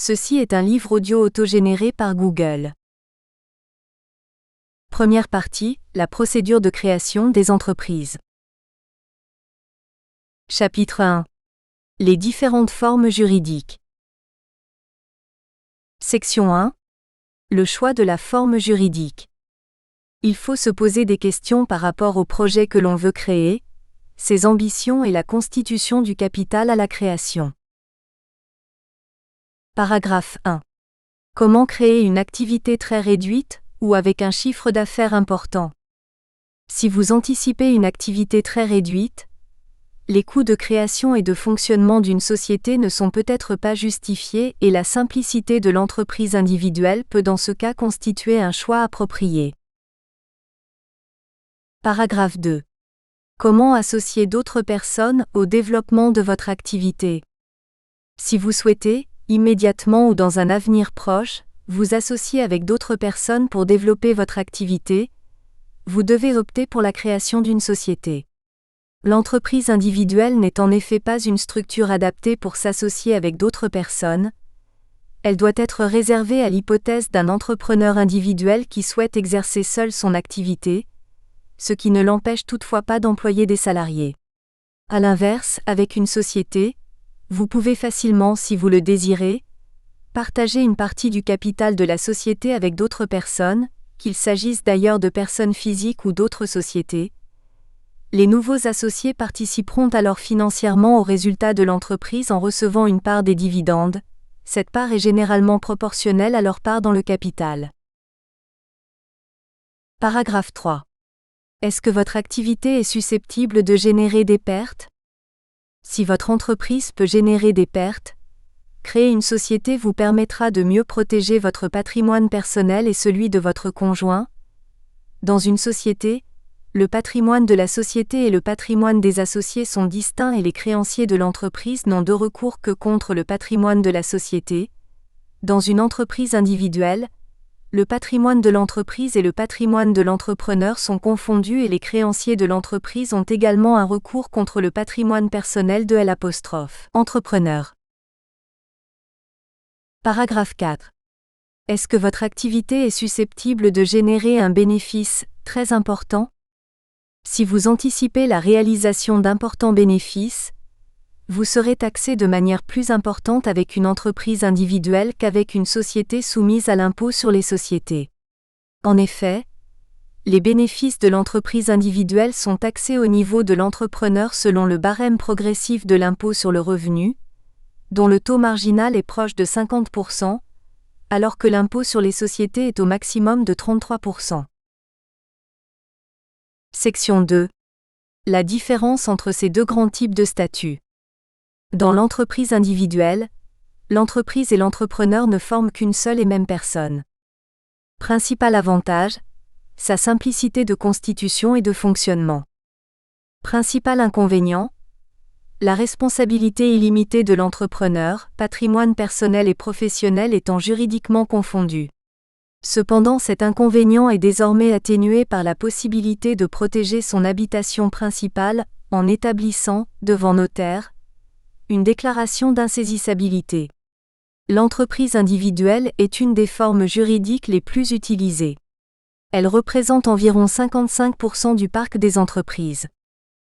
Ceci est un livre audio autogénéré par Google. Première partie, la procédure de création des entreprises. Chapitre 1. Les différentes formes juridiques. Section 1. Le choix de la forme juridique. Il faut se poser des questions par rapport au projet que l'on veut créer, ses ambitions et la constitution du capital à la création. Paragraphe 1. Comment créer une activité très réduite, ou avec un chiffre d'affaires important? Si vous anticipez une activité très réduite, les coûts de création et de fonctionnement d'une société ne sont peut-être pas justifiés et la simplicité de l'entreprise individuelle peut dans ce cas constituer un choix approprié. Paragraphe 2. Comment associer d'autres personnes au développement de votre activité? Si vous souhaitez, immédiatement ou dans un avenir proche, vous associer avec d'autres personnes pour développer votre activité, vous devez opter pour la création d'une société. L'entreprise individuelle n'est en effet pas une structure adaptée pour s'associer avec d'autres personnes. Elle doit être réservée à l'hypothèse d'un entrepreneur individuel qui souhaite exercer seul son activité, ce qui ne l'empêche toutefois pas d'employer des salariés. À l'inverse, avec une société, vous pouvez facilement, si vous le désirez, partager une partie du capital de la société avec d'autres personnes, qu'il s'agisse d'ailleurs de personnes physiques ou d'autres sociétés. Les nouveaux associés participeront alors financièrement aux résultats de l'entreprise en recevant une part des dividendes. Cette part est généralement proportionnelle à leur part dans le capital. Paragraphe 3. Est-ce que votre activité est susceptible de générer des pertes? Si votre entreprise peut générer des pertes, créer une société vous permettra de mieux protéger votre patrimoine personnel et celui de votre conjoint. Dans une société, le patrimoine de la société et le patrimoine des associés sont distincts et les créanciers de l'entreprise n'ont de recours que contre le patrimoine de la société. Dans une entreprise individuelle, le patrimoine de l'entreprise et le patrimoine de l'entrepreneur sont confondus et les créanciers de l'entreprise ont également un recours contre le patrimoine personnel de l'entrepreneur. Paragraphe 4. Est-ce que votre activité est susceptible de générer un bénéfice très important? Si vous anticipez la réalisation d'importants bénéfices, vous serez taxé de manière plus importante avec une entreprise individuelle qu'avec une société soumise à l'impôt sur les sociétés. En effet, les bénéfices de l'entreprise individuelle sont taxés au niveau de l'entrepreneur selon le barème progressif de l'impôt sur le revenu, dont le taux marginal est proche de 50%, alors que l'impôt sur les sociétés est au maximum de 33%. Section 2. La différence entre ces deux grands types de statuts. Dans l'entreprise individuelle, l'entreprise et l'entrepreneur ne forment qu'une seule et même personne. Principal avantage, sa simplicité de constitution et de fonctionnement. Principal inconvénient, la responsabilité illimitée de l'entrepreneur, patrimoine personnel et professionnel étant juridiquement confondus. Cependant, cet inconvénient est désormais atténué par la possibilité de protéger son habitation principale en établissant, devant notaire, une déclaration d'insaisissabilité. L'entreprise individuelle est une des formes juridiques les plus utilisées. Elle représente environ 55% du parc des entreprises.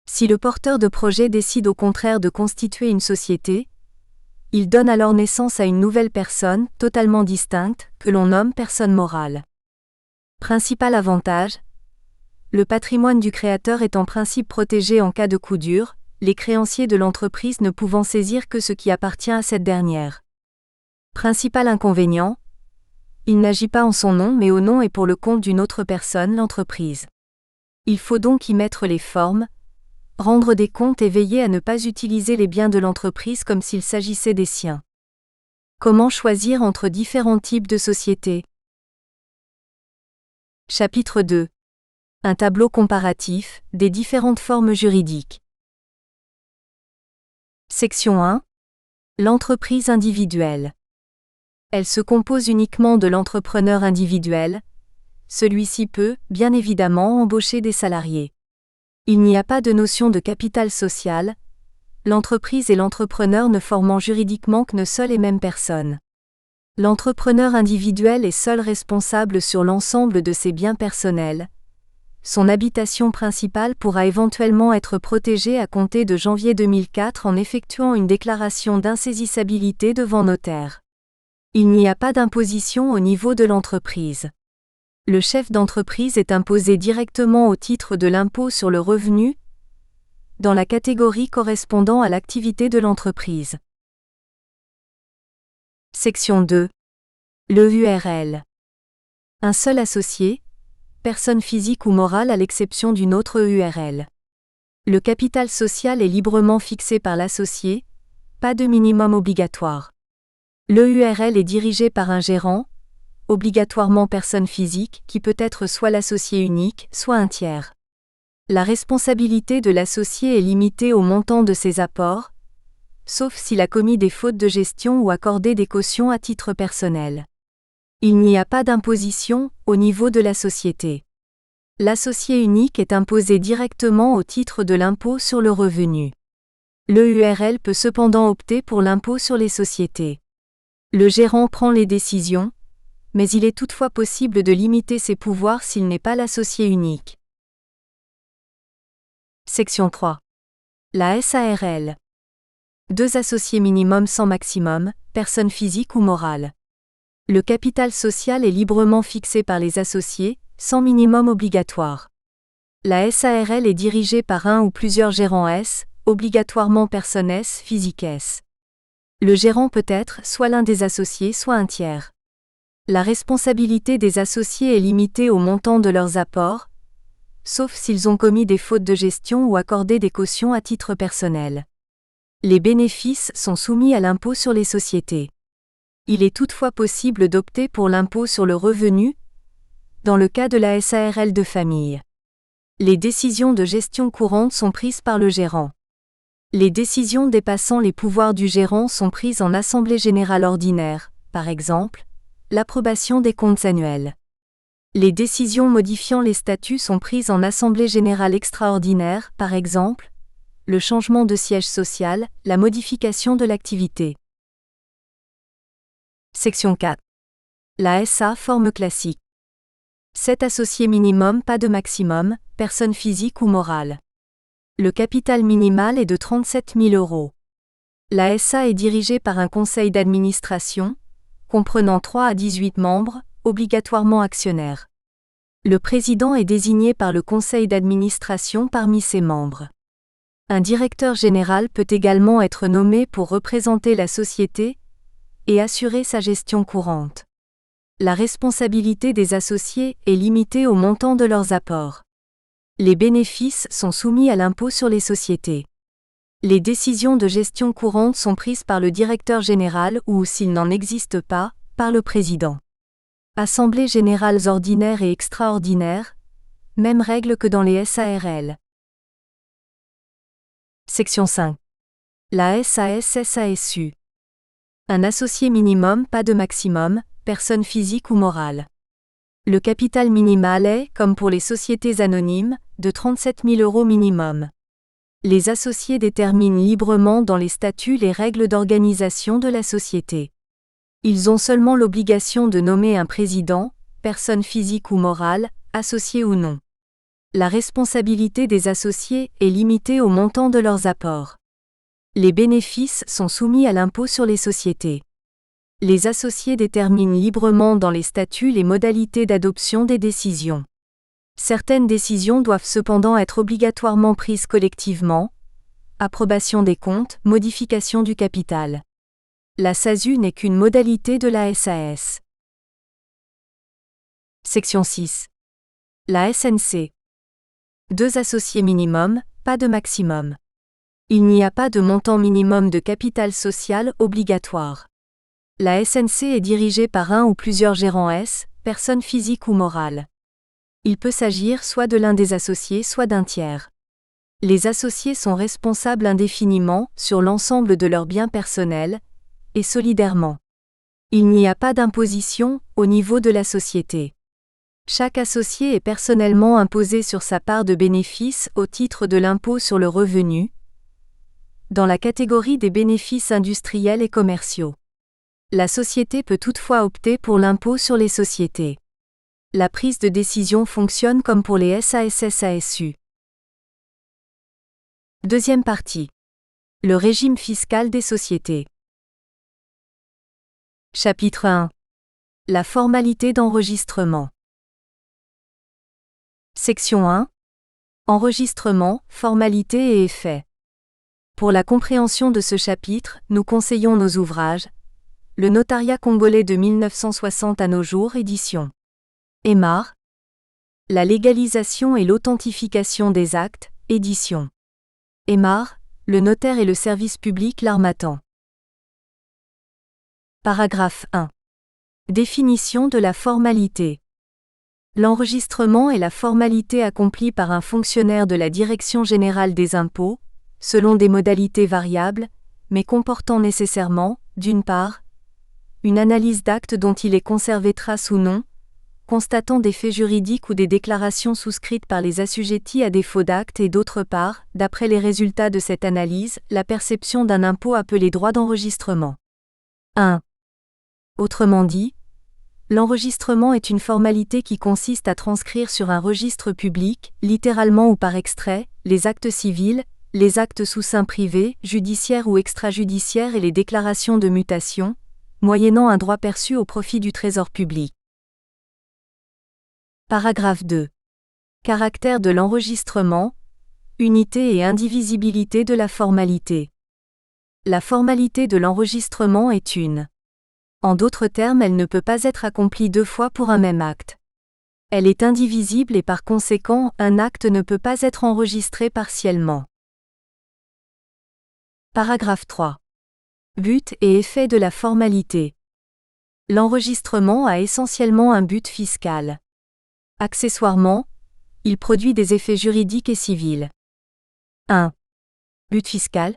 Si le porteur de projet décide au contraire de constituer une société, il donne alors naissance à une nouvelle personne, totalement distincte, que l'on nomme personne morale. Principal avantage, le patrimoine du créateur est en principe protégé en cas de coup dur, les créanciers de l'entreprise ne pouvant saisir que ce qui appartient à cette dernière. Principal inconvénient, il n'agit pas en son nom mais au nom et pour le compte d'une autre personne, l'entreprise. Il faut donc y mettre les formes, rendre des comptes et veiller à ne pas utiliser les biens de l'entreprise comme s'il s'agissait des siens. Comment choisir entre différents types de sociétés? Chapitre 2. Un tableau comparatif des différentes formes juridiques. Section 1. L'entreprise individuelle. Elle se compose uniquement de l'entrepreneur individuel. Celui-ci peut, bien évidemment, embaucher des salariés. Il n'y a pas de notion de capital social, l'entreprise et l'entrepreneur ne formant juridiquement qu'une seule et même personne. L'entrepreneur individuel est seul responsable sur l'ensemble de ses biens personnels. Son habitation principale pourra éventuellement être protégée à compter de janvier 2004 en effectuant une déclaration d'insaisissabilité devant notaire. Il n'y a pas d'imposition au niveau de l'entreprise. Le chef d'entreprise est imposé directement au titre de l'impôt sur le revenu, dans la catégorie correspondant à l'activité de l'entreprise. Section 2. L'EURL. Un seul associé, personne physique ou morale à l'exception d'une autre EURL. Le capital social est librement fixé par l'associé, pas de minimum obligatoire. L'EURL est dirigé par un gérant, obligatoirement personne physique, qui peut être soit l'associé unique, soit un tiers. La responsabilité de l'associé est limitée au montant de ses apports, sauf s'il a commis des fautes de gestion ou accordé des cautions à titre personnel. Il n'y a pas d'imposition au niveau de la société. L'associé unique est imposé directement au titre de l'impôt sur le revenu. L'EURL peut cependant opter pour l'impôt sur les sociétés. Le gérant prend les décisions, mais il est toutefois possible de limiter ses pouvoirs s'il n'est pas l'associé unique. Section 3. La SARL. 2 associés minimum sans maximum, personne physique ou morale. Le capital social est librement fixé par les associés, sans minimum obligatoire. La SARL est dirigée par un ou plusieurs gérants S, obligatoirement personne S, physique S. Le gérant peut être soit l'un des associés soit un tiers. La responsabilité des associés est limitée au montant de leurs apports, sauf s'ils ont commis des fautes de gestion ou accordé des cautions à titre personnel. Les bénéfices sont soumis à l'impôt sur les sociétés. Il est toutefois possible d'opter pour l'impôt sur le revenu, dans le cas de la SARL de famille. Les décisions de gestion courante sont prises par le gérant. Les décisions dépassant les pouvoirs du gérant sont prises en assemblée générale ordinaire, par exemple, l'approbation des comptes annuels. Les décisions modifiant les statuts sont prises en assemblée générale extraordinaire, par exemple, le changement de siège social, la modification de l'activité. Section 4. La SA forme classique. 7 associés minimum, pas de maximum, personne physique ou morale. Le capital minimal est de 37 000 €. La SA est dirigée par un conseil d'administration, comprenant 3 à 18 membres, obligatoirement actionnaires. Le président est désigné par le conseil d'administration parmi ses membres. Un directeur général peut également être nommé pour représenter la société et assurer sa gestion courante. La responsabilité des associés est limitée au montant de leurs apports. Les bénéfices sont soumis à l'impôt sur les sociétés. Les décisions de gestion courante sont prises par le directeur général ou, s'il n'en existe pas, par le président. Assemblées générales ordinaires et extraordinaires, même règle que dans les SARL. Section 5. La SAS-SASU. Un associé minimum, pas de maximum, personne physique ou morale. Le capital minimal est, comme pour les sociétés anonymes, de 37 000 € minimum. Les associés déterminent librement dans les statuts les règles d'organisation de la société. Ils ont seulement l'obligation de nommer un président, personne physique ou morale, associé ou non. La responsabilité des associés est limitée au montant de leurs apports. Les bénéfices sont soumis à l'impôt sur les sociétés. Les associés déterminent librement dans les statuts les modalités d'adoption des décisions. Certaines décisions doivent cependant être obligatoirement prises collectivement. Approbation des comptes, modification du capital. La SASU n'est qu'une modalité de la SAS. Section 6. La SNC. 2 associés minimum, pas de maximum. Il n'y a pas de montant minimum de capital social obligatoire. La SNC est dirigée par un ou plusieurs gérants S, personnes physiques ou morales. Il peut s'agir soit de l'un des associés soit d'un tiers. Les associés sont responsables indéfiniment sur l'ensemble de leurs biens personnels, et solidairement. Il n'y a pas d'imposition au niveau de la société. Chaque associé est personnellement imposé sur sa part de bénéfice au titre de l'impôt sur le revenu, dans la catégorie des bénéfices industriels et commerciaux. La société peut toutefois opter pour l'impôt sur les sociétés. La prise de décision fonctionne comme pour les SAS-SASU. Deuxième partie. Le régime fiscal des sociétés. Chapitre 1. La formalité d'enregistrement. Section 1. Enregistrement, formalité et effet. Pour la compréhension de ce chapitre, nous conseillons nos ouvrages. Le notariat congolais de 1960 à nos jours, édition Aymar. La légalisation et l'authentification des actes, édition Aymar, le notaire et le service public L'Harmattan. Paragraphe 1. Définition de la formalité. L'enregistrement est la formalité accomplie par un fonctionnaire de la Direction générale des impôts, selon des modalités variables, mais comportant nécessairement, d'une part, une analyse d'actes dont il est conservé trace ou non, constatant des faits juridiques ou des déclarations souscrites par les assujettis à défaut d'actes et d'autre part, d'après les résultats de cette analyse, la perception d'un impôt appelé droit d'enregistrement. 1. Autrement dit, l'enregistrement est une formalité qui consiste à transcrire sur un registre public, littéralement ou par extrait, les actes civils, les actes sous seing privé, judiciaire ou extrajudiciaire et les déclarations de mutation, moyennant un droit perçu au profit du Trésor public. Paragraphe 2. Caractère de l'enregistrement, unité et indivisibilité de la formalité. La formalité de l'enregistrement est une. En d'autres termes, elle ne peut pas être accomplie deux fois pour un même acte. Elle est indivisible et par conséquent, un acte ne peut pas être enregistré partiellement. Paragraphe 3. But et effet de la formalité. L'enregistrement a essentiellement un but fiscal. Accessoirement, il produit des effets juridiques et civils. 1. But fiscal.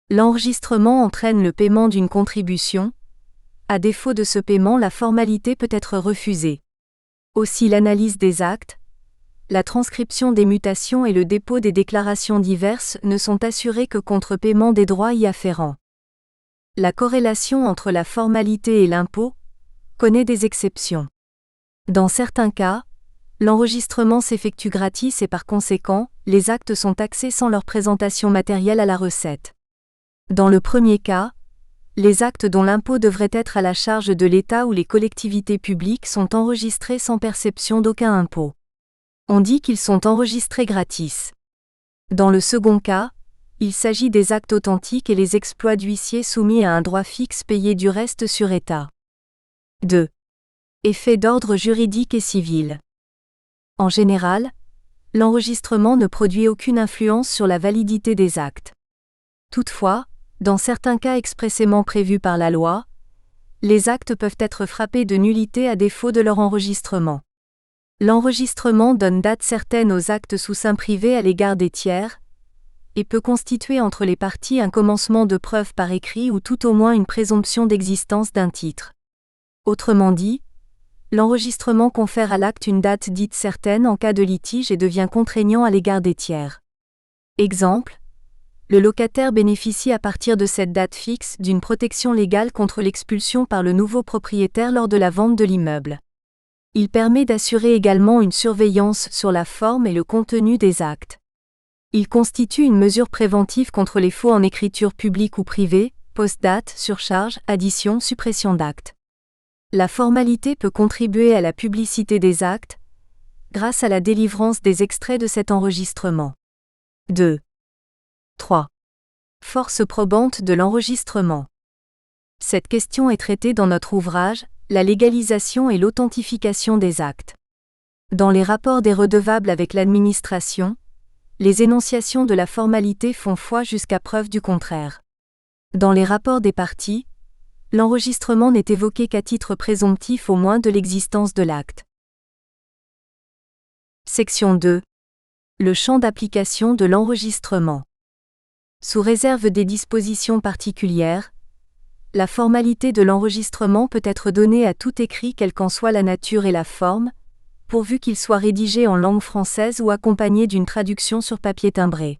L'enregistrement entraîne le paiement d'une contribution. À défaut de ce paiement, la formalité peut être refusée. Aussi l'analyse des actes, la transcription des mutations et le dépôt des déclarations diverses ne sont assurés que contre paiement des droits y afférents. La corrélation entre la formalité et l'impôt connaît des exceptions. Dans certains cas, l'enregistrement s'effectue gratis et par conséquent, les actes sont taxés sans leur présentation matérielle à la recette. Dans le premier cas, les actes dont l'impôt devrait être à la charge de l'État ou les collectivités publiques sont enregistrés sans perception d'aucun impôt. On dit qu'ils sont enregistrés gratis. Dans le second cas, il s'agit des actes authentiques et les exploits d'huissier soumis à un droit fixe payé du reste sur État. 2. Effets d'ordre juridique et civil. En général, l'enregistrement ne produit aucune influence sur la validité des actes. Toutefois, dans certains cas expressément prévus par la loi, les actes peuvent être frappés de nullité à défaut de leur enregistrement. L'enregistrement donne date certaine aux actes sous seing privé à l'égard des tiers, et peut constituer entre les parties un commencement de preuve par écrit ou tout au moins une présomption d'existence d'un titre. Autrement dit, l'enregistrement confère à l'acte une date dite certaine en cas de litige et devient contraignant à l'égard des tiers. Exemple, le locataire bénéficie à partir de cette date fixe d'une protection légale contre l'expulsion par le nouveau propriétaire lors de la vente de l'immeuble. Il permet d'assurer également une surveillance sur la forme et le contenu des actes. Il constitue une mesure préventive contre les faux en écriture publique ou privée, post-date, surcharge, addition, suppression d'actes. La formalité peut contribuer à la publicité des actes, grâce à la délivrance des extraits de cet enregistrement. 2. 3. Force probante de l'enregistrement. Cette question est traitée dans notre ouvrage, La légalisation et l'authentification des actes. Dans les rapports des redevables avec l'administration, les énonciations de la formalité font foi jusqu'à preuve du contraire. Dans les rapports des parties, l'enregistrement n'est évoqué qu'à titre présomptif au moins de l'existence de l'acte. Section 2. Le champ d'application de l'enregistrement. Sous réserve des dispositions particulières, la formalité de l'enregistrement peut être donnée à tout écrit quelle qu'en soit la nature et la forme, pourvu qu'il soit rédigé en langue française ou accompagné d'une traduction sur papier timbré.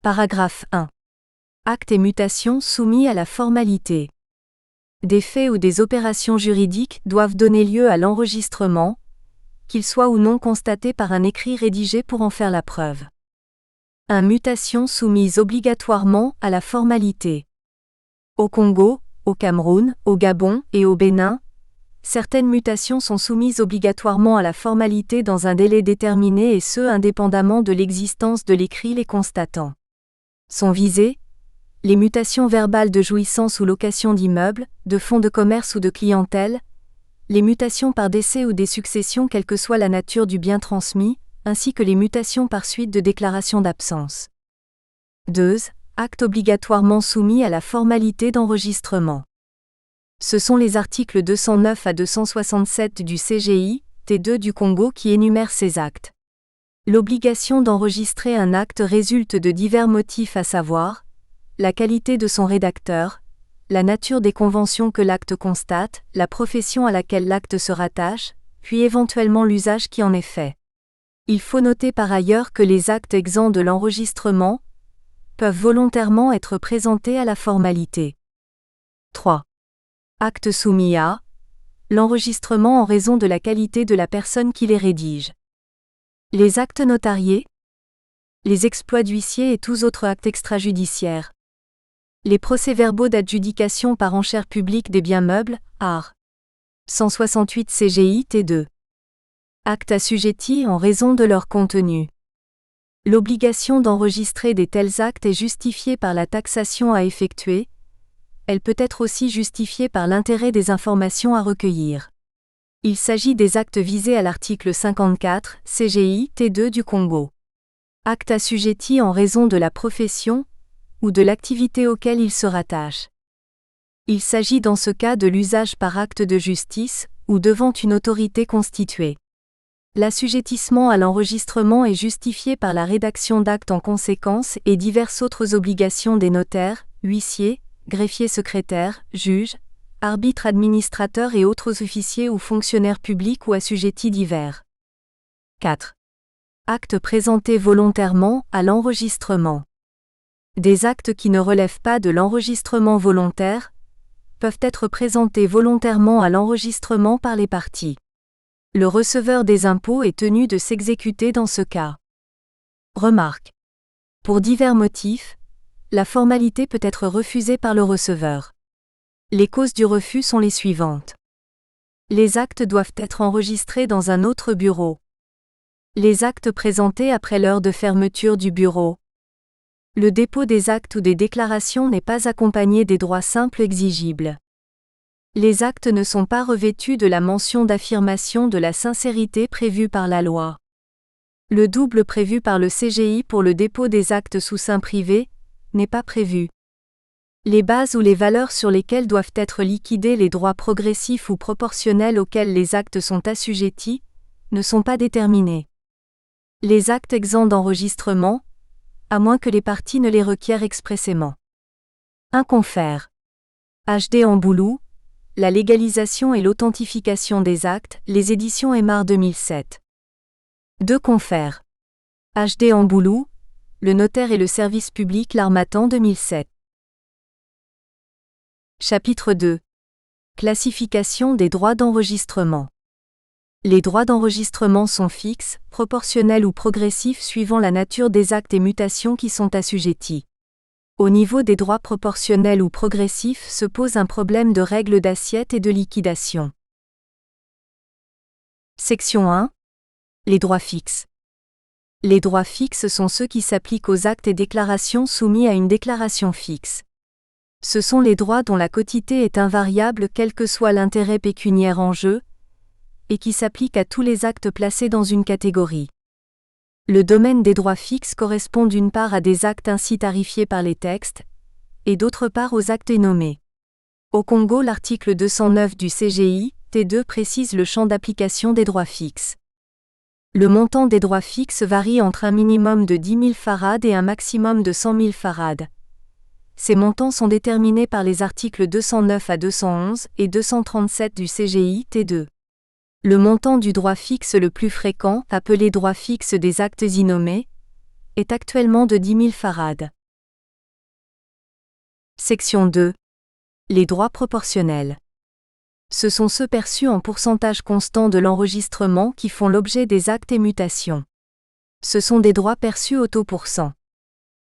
Paragraphe 1. Actes et mutations soumis à la formalité. Des faits ou des opérations juridiques doivent donner lieu à l'enregistrement, qu'ils soient ou non constatés par un écrit rédigé pour en faire la preuve. Mutation soumise obligatoirement à la formalité. Au Congo, au Cameroun, au Gabon et au Bénin, certaines mutations sont soumises obligatoirement à la formalité dans un délai déterminé et ce indépendamment de l'existence de l'écrit les constatant. Sont visées les mutations verbales de jouissance ou location d'immeubles, de fonds de commerce ou de clientèle, les mutations par décès ou des successions quelle que soit la nature du bien transmis, ainsi que les mutations par suite de déclaration d'absence. 2. Actes obligatoirement soumis à la formalité d'enregistrement. Ce sont les articles 209 à 267 du CGI, T2 du Congo qui énumèrent ces actes. L'obligation d'enregistrer un acte résulte de divers motifs à savoir, la qualité de son rédacteur, la nature des conventions que l'acte constate, la profession à laquelle l'acte se rattache, puis éventuellement l'usage qui en est fait. Il faut noter par ailleurs que les actes exempts de l'enregistrement peuvent volontairement être présentés à la formalité. 3. Actes soumis à l'enregistrement en raison de la qualité de la personne qui les rédige. Les actes notariés, les exploits d'huissier et tous autres actes extrajudiciaires. Les procès-verbaux d'adjudication par enchère publique des biens meubles, art. 168 CGI T2. Actes assujettis en raison de leur contenu. L'obligation d'enregistrer des tels actes est justifiée par la taxation à effectuer, elle peut être aussi justifiée par l'intérêt des informations à recueillir. Il s'agit des actes visés à l'article 54, CGI T2 du Congo. Actes assujettis en raison de la profession, ou de l'activité auquel il se rattache. Il s'agit dans ce cas de l'usage par acte de justice, ou devant une autorité constituée. L'assujettissement à l'enregistrement est justifié par la rédaction d'actes en conséquence et diverses autres obligations des notaires, huissiers, greffiers secrétaires, juges, arbitres administrateurs et autres officiers ou fonctionnaires publics ou assujettis divers. 4. Actes présentés volontairement à l'enregistrement. Des actes qui ne relèvent pas de l'enregistrement volontaire peuvent être présentés volontairement à l'enregistrement par les parties. Le receveur des impôts est tenu de s'exécuter dans ce cas. Remarque. Pour divers motifs, la formalité peut être refusée par le receveur. Les causes du refus sont les suivantes. Les actes doivent être enregistrés dans un autre bureau. Les actes présentés après l'heure de fermeture du bureau. Le dépôt des actes ou des déclarations n'est pas accompagné des droits simples exigibles. Les actes ne sont pas revêtus de la mention d'affirmation de la sincérité prévue par la loi. Le double prévu par le CGI pour le dépôt des actes sous seing privé n'est pas prévu. Les bases ou les valeurs sur lesquelles doivent être liquidés les droits progressifs ou proportionnels auxquels les actes sont assujettis ne sont pas déterminés. Les actes exempts d'enregistrement, à moins que les parties ne les requièrent expressément. 1 confère. HD Amboulou, la légalisation et l'authentification des actes, les éditions Aymar 2007. 2 confère. HD Amboulou, le notaire et le service public l'Harmattan 2007. Chapitre 2. Classification des droits d'enregistrement. Les droits d'enregistrement sont fixes, proportionnels ou progressifs suivant la nature des actes et mutations qui sont assujettis. Au niveau des droits proportionnels ou progressifs se pose un problème de règles d'assiette et de liquidation. Section 1. Les droits fixes. Les droits fixes sont ceux qui s'appliquent aux actes et déclarations soumis à une déclaration fixe. Ce sont les droits dont la quotité est invariable quel que soit l'intérêt pécuniaire en jeu, et qui s'appliquent à tous les actes placés dans une catégorie. Le domaine des droits fixes correspond d'une part à des actes ainsi tarifiés par les textes, et d'autre part aux actes énommés. Au Congo, l'article 209 du CGI, T2 précise le champ d'application des droits fixes. Le montant des droits fixes varie entre un minimum de 10 000 farad et un maximum de 100 000 farad. Ces montants sont déterminés par les articles 209 à 211 et 237 du CGI, T2. Le montant du droit fixe le plus fréquent, appelé droit fixe des actes innommés, est actuellement de 10 000 farad. Section 2. Les droits proportionnels. Ce sont ceux perçus en pourcentage constant de l'enregistrement qui font l'objet des actes et mutations. Ce sont des droits perçus au taux %.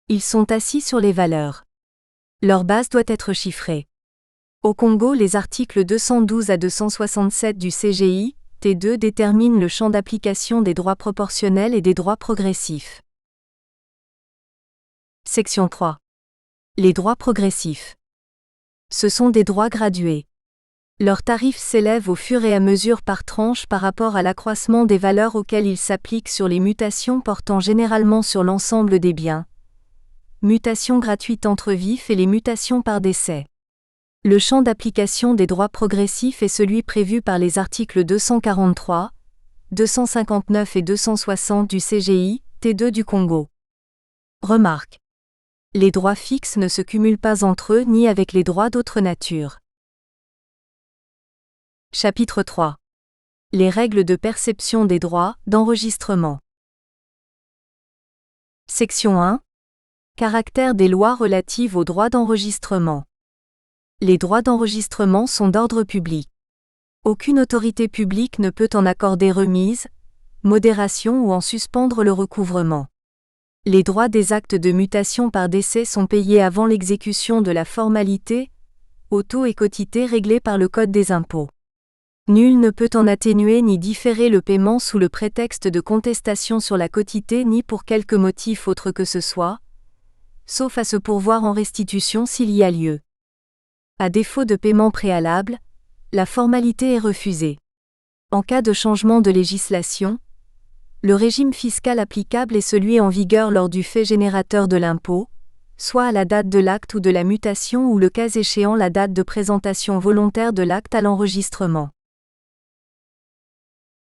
Ils sont assis sur les valeurs. Leur base doit être chiffrée. Au Congo, les articles 212 à 267 du CGI, T2 déterminent le champ d'application des droits proportionnels et des droits progressifs. Section 3. Les droits progressifs. Ce sont des droits gradués. Leurs tarifs s'élèvent au fur et à mesure par tranche par rapport à l'accroissement des valeurs auxquelles ils s'appliquent sur les mutations portant généralement sur l'ensemble des biens. Mutations gratuites entre vifs et les mutations par décès. Le champ d'application des droits progressifs est celui prévu par les articles 243, 259 et 260 du CGI, T2 du Congo. Remarque. Les droits fixes ne se cumulent pas entre eux ni avec les droits d'autre nature. Chapitre 3. Les règles de perception des droits d'enregistrement. Section 1. Caractère des lois relatives aux droits d'enregistrement. Les droits d'enregistrement sont d'ordre public. Aucune autorité publique ne peut en accorder remise, modération ou en suspendre le recouvrement. Les droits des actes de mutation par décès sont payés avant l'exécution de la formalité, au taux et quotité réglés par le Code des impôts. Nul ne peut en atténuer ni différer le paiement sous le prétexte de contestation sur la quotité ni pour quelque motif autre que ce soit, sauf à se pourvoir en restitution s'il y a lieu. À défaut de paiement préalable, la formalité est refusée. En cas de changement de législation, le régime fiscal applicable est celui en vigueur lors du fait générateur de l'impôt, soit à la date de l'acte ou de la mutation ou le cas échéant la date de présentation volontaire de l'acte à l'enregistrement.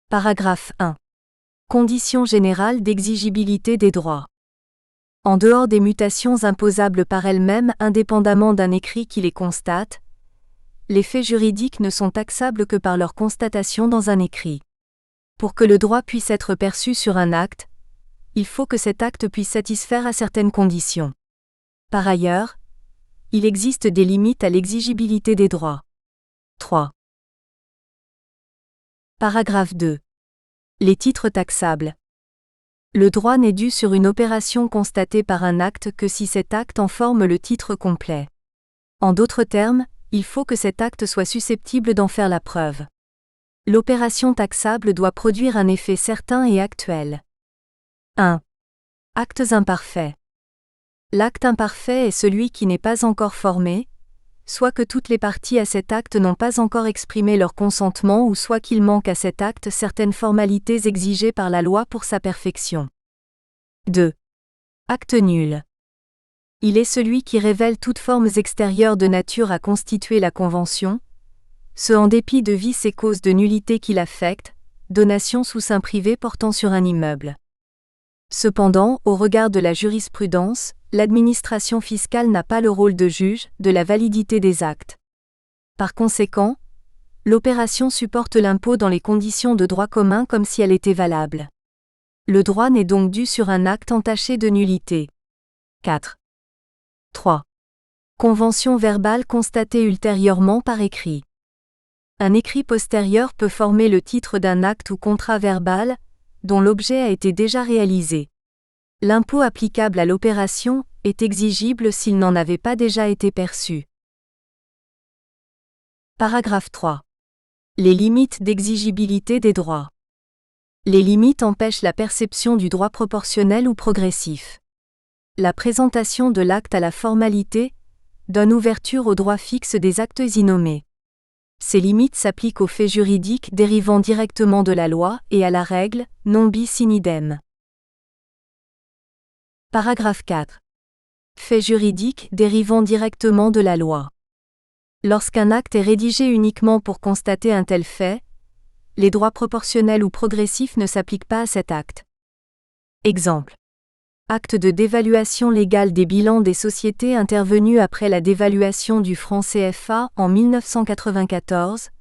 Paragraphe 1. Conditions générales d'exigibilité des droits. En dehors des mutations imposables par elles-mêmes indépendamment d'un écrit qui les constate, les faits juridiques ne sont taxables que par leur constatation dans un écrit. Pour que le droit puisse être perçu sur un acte, il faut que cet acte puisse satisfaire à certaines conditions. Par ailleurs, il existe des limites à l'exigibilité des droits. 3. Paragraphe 2. Les titres taxables. Le droit n'est dû sur une opération constatée par un acte que si cet acte en forme le titre complet. En d'autres termes, il faut que cet acte soit susceptible d'en faire la preuve. L'opération taxable doit produire un effet certain et actuel. 1. Actes imparfaits. L'acte imparfait est celui qui n'est pas encore formé, soit que toutes les parties à cet acte n'ont pas encore exprimé leur consentement ou soit qu'il manque à cet acte certaines formalités exigées par la loi pour sa perfection. 2. Acte nul. Il est celui qui révèle toutes formes extérieures de nature à constituer la convention, ce en dépit de vices et causes de nullité qui l'affectent, donation sous seing privé portant sur un immeuble. Cependant, au regard de la jurisprudence, l'administration fiscale n'a pas le rôle de juge de la validité des actes. Par conséquent, l'opération supporte l'impôt dans les conditions de droit commun comme si elle était valable. Le droit n'est donc dû sur un acte entaché de nullité. 4. 3. Convention verbale constatée ultérieurement par écrit. Un écrit postérieur peut former le titre d'un acte ou contrat verbal, dont l'objet a été déjà réalisé. L'impôt applicable à l'opération est exigible s'il n'en avait pas déjà été perçu. Paragraphe 3. Les limites d'exigibilité des droits. Les limites empêchent la perception du droit proportionnel ou progressif. La présentation de l'acte à la formalité donne ouverture aux droits fixes des actes innommés. Ces limites s'appliquent aux faits juridiques dérivant directement de la loi et à la règle non bis in idem. Paragraphe 4. Faits juridiques dérivant directement de la loi. Lorsqu'un acte est rédigé uniquement pour constater un tel fait, les droits proportionnels ou progressifs ne s'appliquent pas à cet acte. Exemple. Acte de dévaluation légale des bilans des sociétés intervenu après la dévaluation du franc CFA en 1994.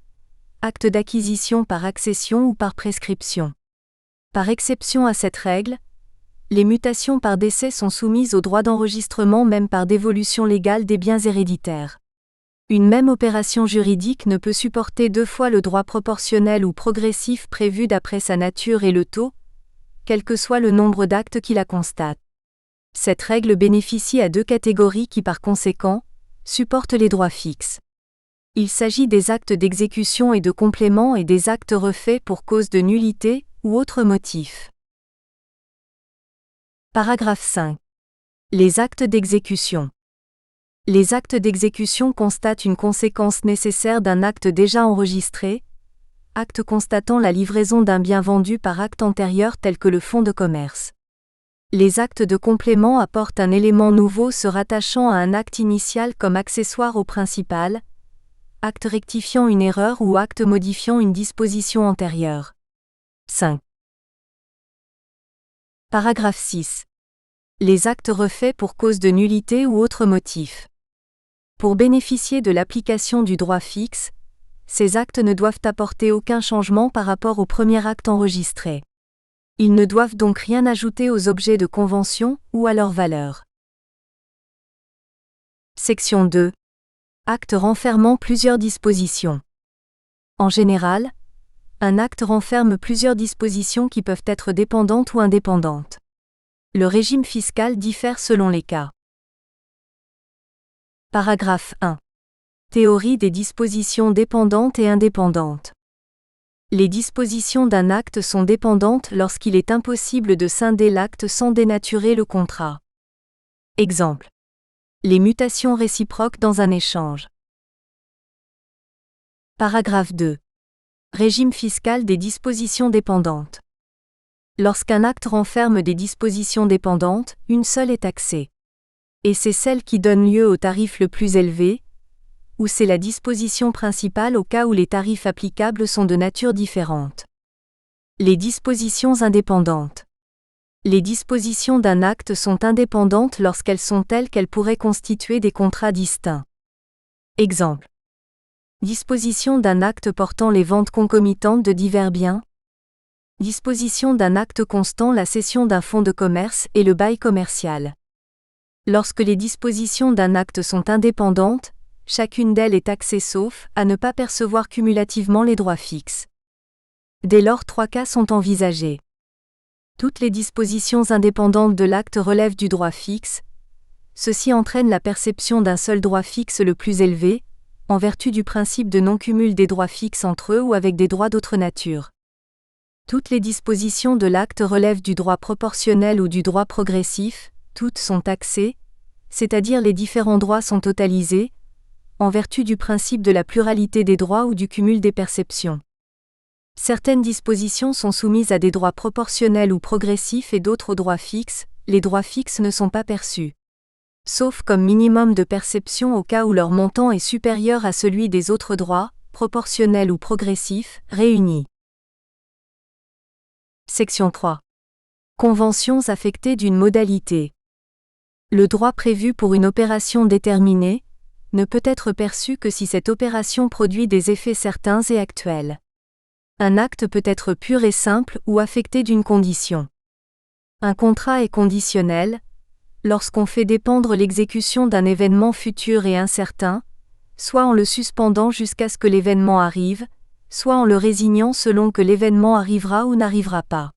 Acte d'acquisition par accession ou par prescription. Par exception à cette règle, les mutations par décès sont soumises au droit d'enregistrement même par dévolution légale des biens héréditaires. Une même opération juridique ne peut supporter 2 fois le droit proportionnel ou progressif prévu d'après sa nature et le taux, quel que soit le nombre d'actes qui la constatent. Cette règle bénéficie à 2 catégories qui par conséquent, supportent les droits fixes. Il s'agit des actes d'exécution et de complément et des actes refaits pour cause de nullité ou autre motif. Paragraphe 5. Les actes d'exécution. Les actes d'exécution constatent une conséquence nécessaire d'un acte déjà enregistré, acte constatant la livraison d'un bien vendu par acte antérieur tel que le fonds de commerce. Les actes de complément apportent un élément nouveau se rattachant à un acte initial comme accessoire au principal, acte rectifiant une erreur ou acte modifiant une disposition antérieure. 5. Paragraphe 6. Les actes refaits pour cause de nullité ou autre motif. Pour bénéficier de l'application du droit fixe, ces actes ne doivent apporter aucun changement par rapport au premier acte enregistré. Ils ne doivent donc rien ajouter aux objets de convention ou à leur valeur. Section 2. Acte renfermant plusieurs dispositions. En général, un acte renferme plusieurs dispositions qui peuvent être dépendantes ou indépendantes. Le régime fiscal diffère selon les cas. Paragraphe 1. Théorie des dispositions dépendantes et indépendantes. Les dispositions d'un acte sont dépendantes lorsqu'il est impossible de scinder l'acte sans dénaturer le contrat. Exemple. Les mutations réciproques dans un échange. Paragraphe 2. Régime fiscal des dispositions dépendantes. Lorsqu'un acte renferme des dispositions dépendantes, une seule est taxée. Et c'est celle qui donne lieu au tarif le plus élevé, ou c'est la disposition principale au cas où les tarifs applicables sont de nature différente. Les dispositions indépendantes. Les dispositions d'un acte sont indépendantes lorsqu'elles sont telles qu'elles pourraient constituer des contrats distincts. Exemple. Disposition d'un acte portant les ventes concomitantes de divers biens. Disposition d'un acte constant la cession d'un fonds de commerce et le bail commercial. Lorsque les dispositions d'un acte sont indépendantes, chacune d'elles est taxée sauf à ne pas percevoir cumulativement les droits fixes. Dès lors, 3 cas sont envisagés. Toutes les dispositions indépendantes de l'acte relèvent du droit fixe. Ceci entraîne la perception d'un seul droit fixe le plus élevé, en vertu du principe de non-cumul des droits fixes entre eux ou avec des droits d'autre nature. Toutes les dispositions de l'acte relèvent du droit proportionnel ou du droit progressif, toutes sont taxées, c'est-à-dire les différents droits sont totalisés, en vertu du principe de la pluralité des droits ou du cumul des perceptions. Certaines dispositions sont soumises à des droits proportionnels ou progressifs et d'autres aux droits fixes, les droits fixes ne sont pas perçus. Sauf comme minimum de perception au cas où leur montant est supérieur à celui des autres droits, proportionnels ou progressifs, réunis. Section 3. Conventions affectées d'une modalité. Le droit prévu pour une opération déterminée ne peut être perçu que si cette opération produit des effets certains et actuels. Un acte peut être pur et simple ou affecté d'une condition. Un contrat est conditionnel lorsqu'on fait dépendre l'exécution d'un événement futur et incertain, soit en le suspendant jusqu'à ce que l'événement arrive, soit en le résignant selon que l'événement arrivera ou n'arrivera pas.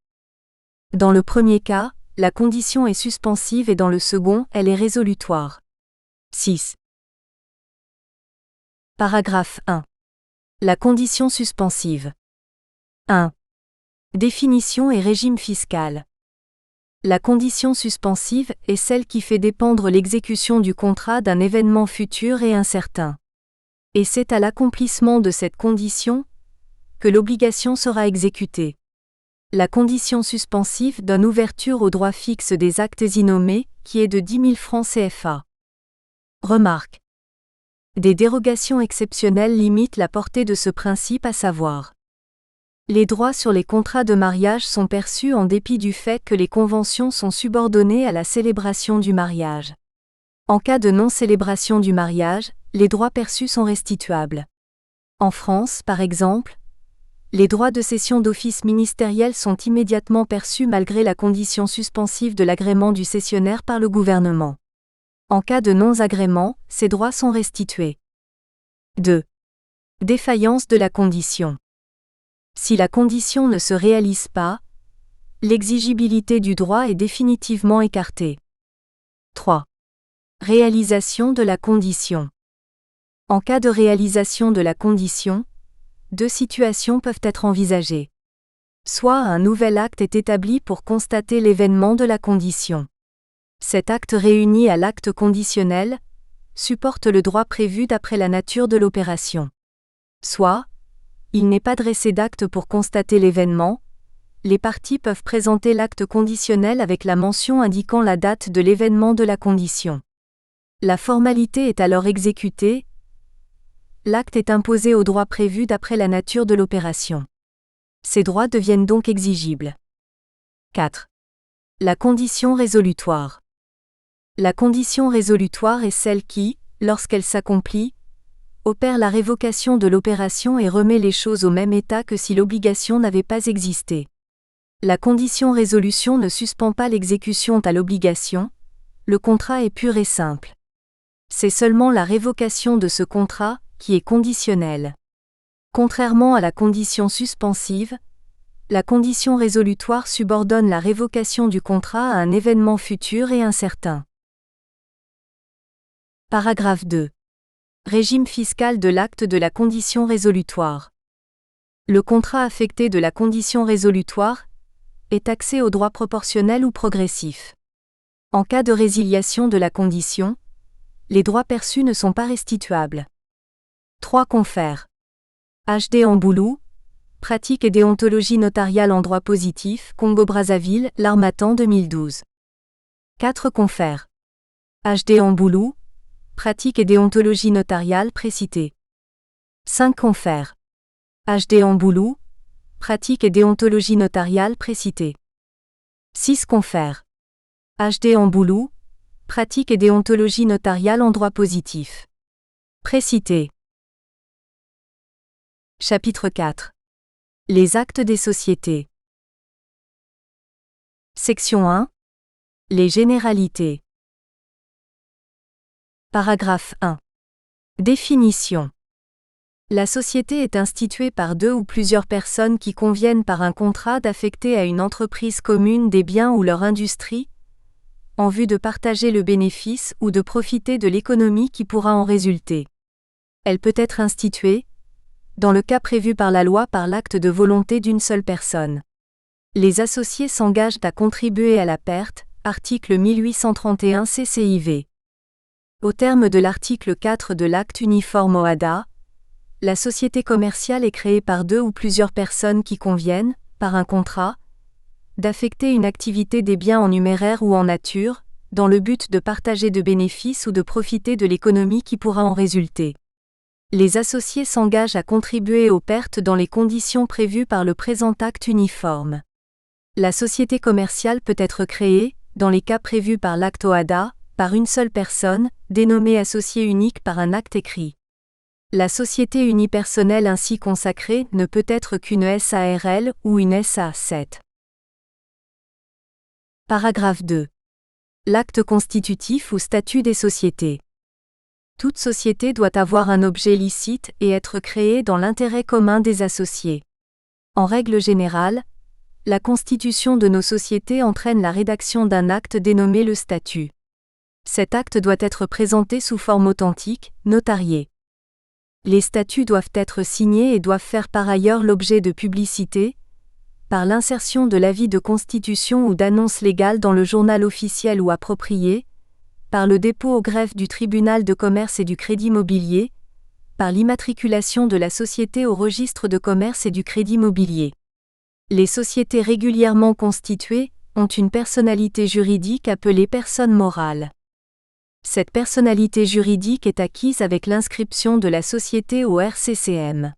Dans le premier cas, la condition est suspensive et dans le second, elle est résolutoire. 6. Paragraphe 1. La condition suspensive. 1. Définition et régime fiscal. La condition suspensive est celle qui fait dépendre l'exécution du contrat d'un événement futur et incertain. Et c'est à l'accomplissement de cette condition que l'obligation sera exécutée. La condition suspensive donne ouverture au droit fixe des actes innommés, qui est de 10 000 francs CFA. Remarque. Des dérogations exceptionnelles limitent la portée de ce principe, à savoir. Les droits sur les contrats de mariage sont perçus en dépit du fait que les conventions sont subordonnées à la célébration du mariage. En cas de non-célébration du mariage, les droits perçus sont restituables. En France, par exemple, Les droits de cession d'office ministériel sont immédiatement perçus malgré la condition suspensive de l'agrément du cessionnaire par le gouvernement. En cas de non-agrément, ces droits sont restitués. 2. Défaillance de la condition. Si la condition ne se réalise pas, l'exigibilité du droit est définitivement écartée. 3. Réalisation de la condition. En cas de réalisation de la condition, deux situations peuvent être envisagées. Soit un nouvel acte est établi pour constater l'événement de la condition. Cet acte réuni à l'acte conditionnel supporte le droit prévu d'après la nature de l'opération. Soit, il n'est pas dressé d'acte pour constater l'événement, les parties peuvent présenter l'acte conditionnel avec la mention indiquant la date de l'événement de la condition. La formalité est alors exécutée, l'acte est imposé aux droits prévus d'après la nature de l'opération. Ces droits deviennent donc exigibles. 4. La condition résolutoire. La condition résolutoire est celle qui, lorsqu'elle s'accomplit, opère la révocation de l'opération et remet les choses au même état que si l'obligation n'avait pas existé. La condition résolution ne suspend pas l'exécution à l'obligation, le contrat est pur et simple. C'est seulement la révocation de ce contrat qui est conditionnelle. Contrairement à la condition suspensive, la condition résolutoire subordonne la révocation du contrat à un événement futur et incertain. Paragraphe 2. Régime fiscal de l'acte de la condition résolutoire. Le contrat affecté de la condition résolutoire est taxé au droit proportionnel ou progressif. En cas de résiliation de la condition, les droits perçus ne sont pas restituables. 3 confrères. HD Amboulou, Pratique et déontologie notariale en droit positif, Congo-Brazzaville, L'Harmattan 2012. 4 confrères. HD Amboulou, Pratique et déontologie notariale précitée. 5 confrères. HD Amboulou, Pratique et déontologie notariale précitée. 6 confrères. HD Amboulou, Pratique et déontologie notariale en droit positif. Précité. Chapitre 4. Les actes des sociétés. Section 1. Les généralités. Paragraphe 1. Définition. La société est instituée par deux ou plusieurs personnes qui conviennent par un contrat d'affecter à une entreprise commune des biens ou leur industrie, en vue de partager le bénéfice ou de profiter de l'économie qui pourra en résulter. Elle peut être instituée, dans le cas prévu par la loi par l'acte de volonté d'une seule personne. Les associés s'engagent à contribuer à la perte, article 1831 CCIV. Au terme de l'article 4 de l'acte uniforme OHADA, la société commerciale est créée par deux ou plusieurs personnes qui conviennent, par un contrat, d'affecter une activité des biens en numéraire ou en nature, dans le but de partager de bénéfices ou de profiter de l'économie qui pourra en résulter. Les associés s'engagent à contribuer aux pertes dans les conditions prévues par le présent acte uniforme. La société commerciale peut être créée, dans les cas prévus par l'acte OHADA, par une seule personne, dénommée associé unique par un acte écrit. La société unipersonnelle ainsi consacrée ne peut être qu'une SARL ou une SA7. Paragraphe 2. L'acte constitutif ou statut des sociétés. Toute société doit avoir un objet licite et être créée dans l'intérêt commun des associés. En règle générale, la constitution de nos sociétés entraîne la rédaction d'un acte dénommé le statut. Cet acte doit être présenté sous forme authentique, notariée. Les statuts doivent être signés et doivent faire par ailleurs l'objet de publicité, par l'insertion de l'avis de constitution ou d'annonce légale dans le journal officiel ou approprié, par le dépôt au greffe du tribunal de commerce et du crédit mobilier, par l'immatriculation de la société au registre de commerce et du crédit mobilier. Les sociétés régulièrement constituées ont une personnalité juridique appelée personne morale. Cette personnalité juridique est acquise avec l'inscription de la société au RCCM.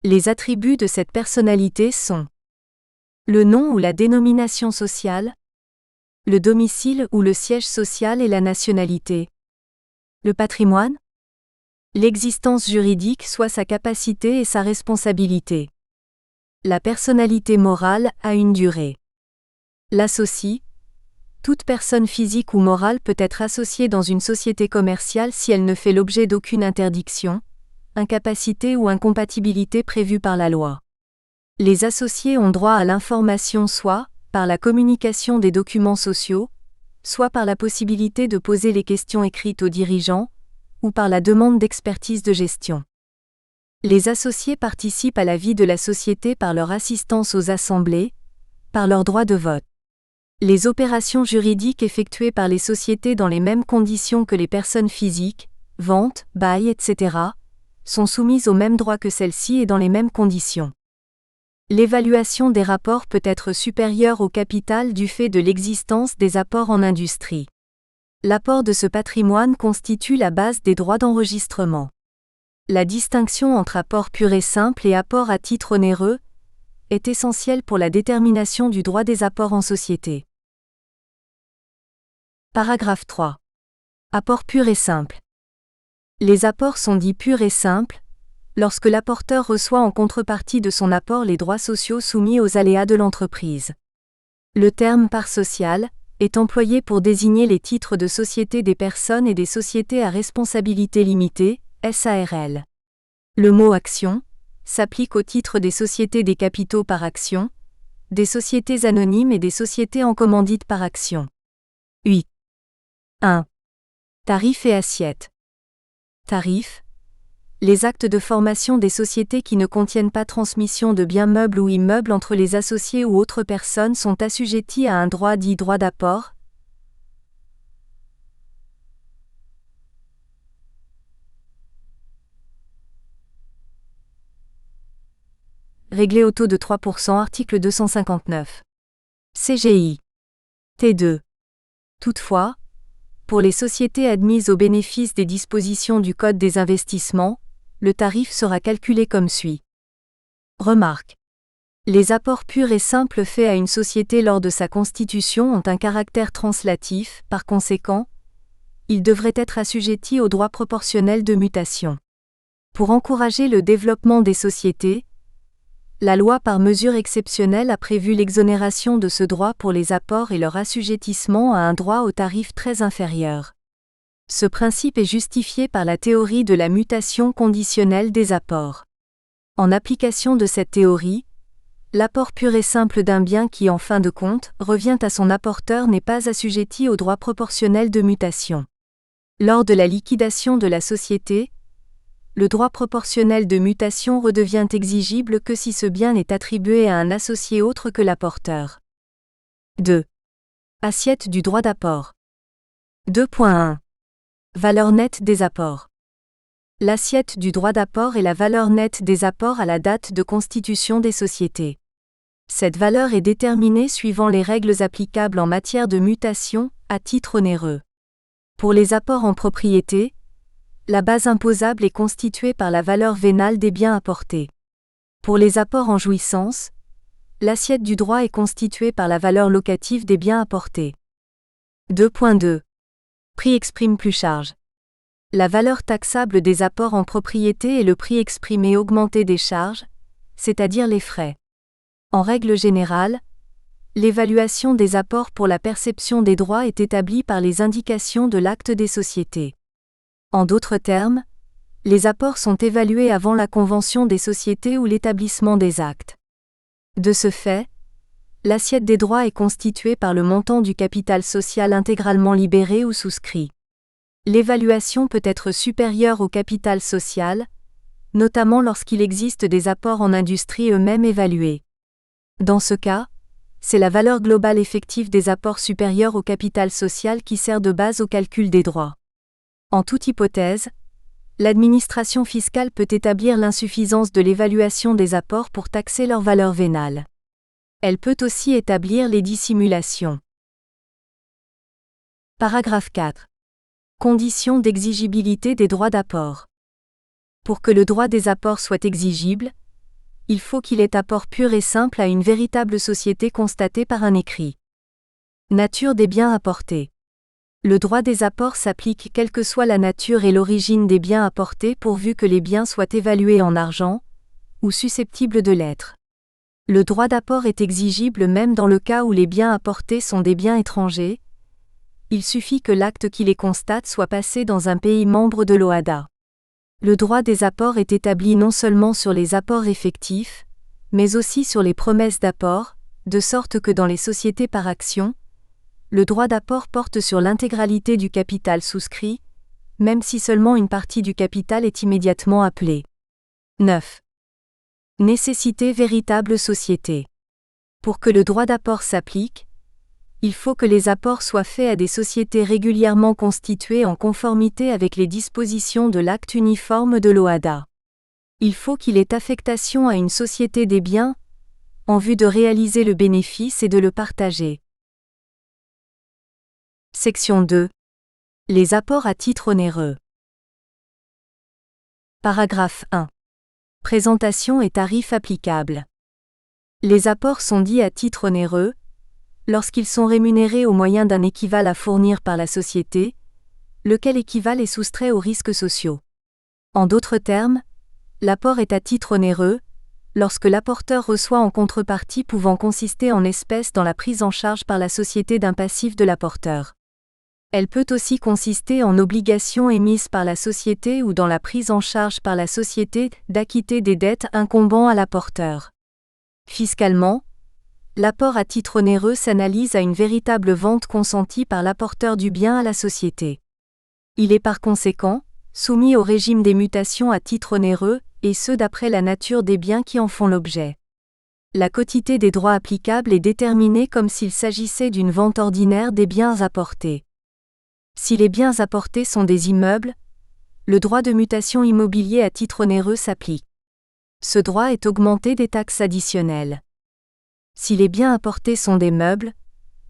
Les attributs de cette personnalité sont le nom ou la dénomination sociale, le domicile ou le siège social et la nationalité, le patrimoine, l'existence juridique soit sa capacité et sa responsabilité. La personnalité morale a une durée. L'associe. Toute personne physique ou morale peut être associée dans une société commerciale si elle ne fait l'objet d'aucune interdiction, incapacité ou incompatibilité prévue par la loi. Les associés ont droit à l'information soit par la communication des documents sociaux, soit par la possibilité de poser les questions écrites aux dirigeants, ou par la demande d'expertise de gestion. Les associés participent à la vie de la société par leur assistance aux assemblées, par leur droit de vote. Les opérations juridiques effectuées par les sociétés dans les mêmes conditions que les personnes physiques, vente, bail, etc., sont soumises aux mêmes droits que celles-ci et dans les mêmes conditions. L'évaluation des rapports peut être supérieure au capital du fait de l'existence des apports en industrie. L'apport de ce patrimoine constitue la base des droits d'enregistrement. La distinction entre apport pur et simple et apport à titre onéreux est essentielle pour la détermination du droit des apports en société. Paragraphe 3. Apport pur et simple. Les apports sont dits purs et simples lorsque l'apporteur reçoit en contrepartie de son apport les droits sociaux soumis aux aléas de l'entreprise. Le terme part sociale est employé pour désigner les titres de société des personnes et des sociétés à responsabilité limitée, SARL. Le mot action s'applique au titre des sociétés des capitaux par action, des sociétés anonymes et des sociétés en commandite par action. 8. 1. Tarifs et assiettes. Tarifs. Les actes de formation des sociétés qui ne contiennent pas transmission de biens meubles ou immeubles entre les associés ou autres personnes sont assujettis à un droit dit droit d'apport. Réglé au taux de 3%, article 259. CGI. T2. Toutefois, pour les sociétés admises au bénéfice des dispositions du Code des investissements, le tarif sera calculé comme suit. Remarque. Les apports purs et simples faits à une société lors de sa constitution ont un caractère translatif, par conséquent, ils devraient être assujettis au droit proportionnel de mutation. Pour encourager le développement des sociétés, la loi par mesure exceptionnelle a prévu l'exonération de ce droit pour les apports et leur assujettissement à un droit au tarif très inférieur. Ce principe est justifié par la théorie de la mutation conditionnelle des apports. En application de cette théorie, l'apport pur et simple d'un bien qui, en fin de compte, revient à son apporteur n'est pas assujetti au droit proportionnel de mutation. Lors de la liquidation de la société, le droit proportionnel de mutation redevient exigible que si ce bien est attribué à un associé autre que l'apporteur. 2. Assiette du droit d'apport. 2.1. Valeur nette des apports. L'assiette du droit d'apport est la valeur nette des apports à la date de constitution des sociétés. Cette valeur est déterminée suivant les règles applicables en matière de mutation, à titre onéreux. Pour les apports en propriété, la base imposable est constituée par la valeur vénale des biens apportés. Pour les apports en jouissance, l'assiette du droit est constituée par la valeur locative des biens apportés. 2.2. Prix exprime plus charge. La valeur taxable des apports en propriété est le prix exprimé augmenté des charges, c'est-à-dire les frais. En règle générale, l'évaluation des apports pour la perception des droits est établie par les indications de l'acte des sociétés. En d'autres termes, les apports sont évalués avant la convention des sociétés ou l'établissement des actes. De ce fait, l'assiette des droits est constituée par le montant du capital social intégralement libéré ou souscrit. L'évaluation peut être supérieure au capital social, notamment lorsqu'il existe des apports en industrie eux-mêmes évalués. Dans ce cas, c'est la valeur globale effective des apports supérieure au capital social qui sert de base au calcul des droits. En toute hypothèse, l'administration fiscale peut établir l'insuffisance de l'évaluation des apports pour taxer leur valeur vénale. Elle peut aussi établir les dissimulations. Paragraphe 4. Conditions d'exigibilité des droits d'apport. Pour que le droit des apports soit exigible, il faut qu'il ait apport pur et simple à une véritable société constatée par un écrit. Nature des biens apportés. Le droit des apports s'applique quelle que soit la nature et l'origine des biens apportés pourvu que les biens soient évalués en argent, ou susceptibles de l'être. Le droit d'apport est exigible même dans le cas où les biens apportés sont des biens étrangers. Il suffit que l'acte qui les constate soit passé dans un pays membre de l'OHADA. Le droit des apports est établi non seulement sur les apports effectifs, mais aussi sur les promesses d'apport, de sorte que dans les sociétés par actions, le droit d'apport porte sur l'intégralité du capital souscrit, même si seulement une partie du capital est immédiatement appelée. 9. Nécessité véritable société. Pour que le droit d'apport s'applique, il faut que les apports soient faits à des sociétés régulièrement constituées en conformité avec les dispositions de l'acte uniforme de l'OHADA. Il faut qu'il ait affectation à une société des biens, en vue de réaliser le bénéfice et de le partager. Section 2. Les apports à titre onéreux. Paragraphe 1. Présentation et tarifs applicables. Les apports sont dits à titre onéreux lorsqu'ils sont rémunérés au moyen d'un équivalent à fournir par la société, lequel équivalent est soustrait aux risques sociaux. En d'autres termes, l'apport est à titre onéreux lorsque l'apporteur reçoit en contrepartie pouvant consister en espèces dans la prise en charge par la société d'un passif de l'apporteur. Elle peut aussi consister en obligations émises par la société ou dans la prise en charge par la société d'acquitter des dettes incombant à l'apporteur. Fiscalement, l'apport à titre onéreux s'analyse à une véritable vente consentie par l'apporteur du bien à la société. Il est par conséquent soumis au régime des mutations à titre onéreux, et ce d'après la nature des biens qui en font l'objet. La quotité des droits applicables est déterminée comme s'il s'agissait d'une vente ordinaire des biens apportés. Si les biens apportés sont des immeubles, le droit de mutation immobilier à titre onéreux s'applique. Ce droit est augmenté des taxes additionnelles. Si les biens apportés sont des meubles,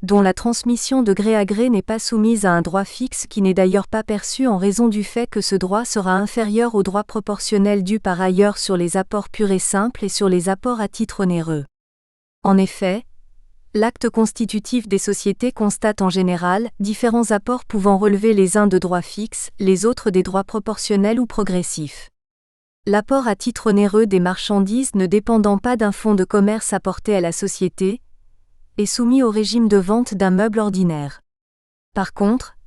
dont la transmission de gré à gré n'est pas soumise à un droit fixe qui n'est d'ailleurs pas perçu en raison du fait que ce droit sera inférieur au droit proportionnel dû par ailleurs sur les apports purs et simples et sur les apports à titre onéreux. En effet, l'acte constitutif des sociétés constate en général différents apports pouvant relever les uns de droits fixes, les autres des droits proportionnels ou progressifs. L'apport à titre onéreux des marchandises ne dépendant pas d'un fonds de commerce apporté à la société est soumis au régime de vente d'un meuble ordinaire. Par contre,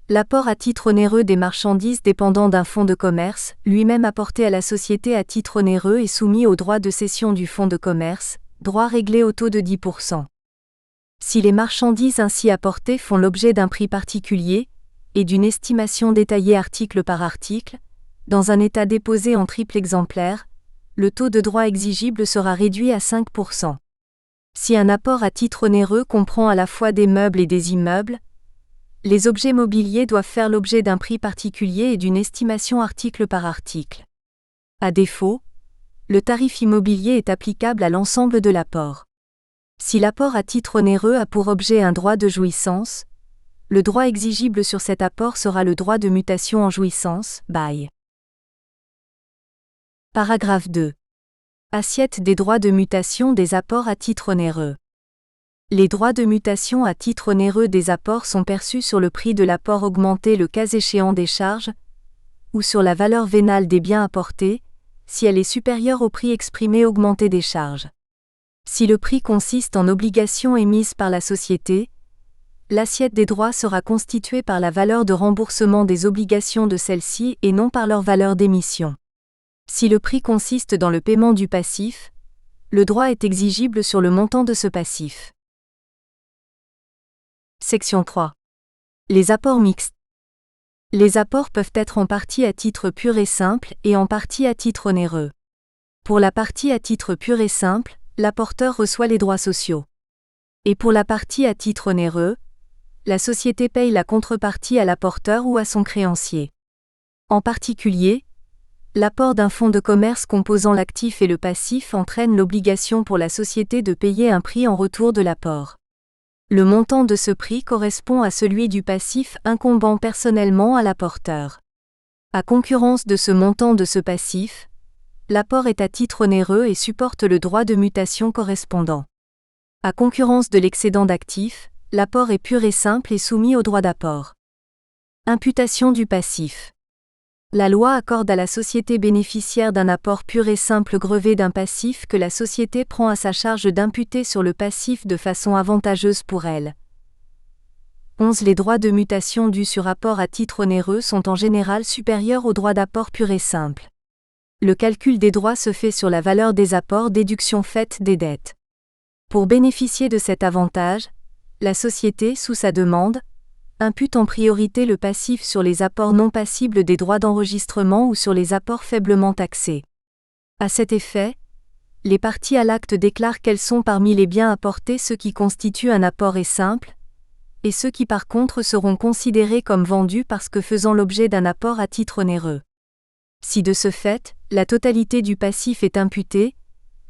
l'apport à titre onéreux des marchandises dépendant d'un fonds de commerce, lui-même apporté à la société à titre onéreux est soumis au droit de cession du fonds de commerce, droit réglé au taux de 10%. Si les marchandises ainsi apportées font l'objet d'un prix particulier et d'une estimation détaillée article par article, dans un état déposé en triple exemplaire, le taux de droit exigible sera réduit à 5%. Si un apport à titre onéreux comprend à la fois des meubles et des immeubles, les objets mobiliers doivent faire l'objet d'un prix particulier et d'une estimation article par article. À défaut, le tarif immobilier est applicable à l'ensemble de l'apport. Si l'apport à titre onéreux a pour objet un droit de jouissance, le droit exigible sur cet apport sera le droit de mutation en jouissance, bail. Paragraphe 2. Assiette des droits de mutation des apports à titre onéreux. Les droits de mutation à titre onéreux des apports sont perçus sur le prix de l'apport augmenté le cas échéant des charges, ou sur la valeur vénale des biens apportés, si elle est supérieure au prix exprimé augmenté des charges. Si le prix consiste en obligations émises par la société, l'assiette des droits sera constituée par la valeur de remboursement des obligations de celle-ci et non par leur valeur d'émission. Si le prix consiste dans le paiement du passif, le droit est exigible sur le montant de ce passif. Section 3. Les apports mixtes. Les apports peuvent être en partie à titre pur et simple et en partie à titre onéreux. Pour la partie à titre pur et simple, l'apporteur reçoit les droits sociaux. Et pour la partie à titre onéreux, la société paye la contrepartie à l'apporteur ou à son créancier. En particulier, l'apport d'un fonds de commerce composant l'actif et le passif entraîne l'obligation pour la société de payer un prix en retour de l'apport. Le montant de ce prix correspond à celui du passif incombant personnellement à l'apporteur. À concurrence de ce montant de ce passif, l'apport est à titre onéreux et supporte le droit de mutation correspondant. À concurrence de l'excédent d'actifs, l'apport est pur et simple et soumis au droit d'apport. Imputation du passif. La loi accorde à la société bénéficiaire d'un apport pur et simple grevé d'un passif que la société prend à sa charge d'imputer sur le passif de façon avantageuse pour elle. 11. Les droits de mutation dus sur apport à titre onéreux sont en général supérieurs aux droits d'apport pur et simple. Le calcul des droits se fait sur la valeur des apports, déduction faite des dettes. Pour bénéficier de cet avantage, la société, sous sa demande, impute en priorité le passif sur les apports non passibles des droits d'enregistrement ou sur les apports faiblement taxés. À cet effet, les parties à l'acte déclarent quels sont parmi les biens apportés ceux qui constituent un apport et simple, et ceux qui par contre seront considérés comme vendus parce que faisant l'objet d'un apport à titre onéreux. Si de ce fait, la totalité du passif est imputée,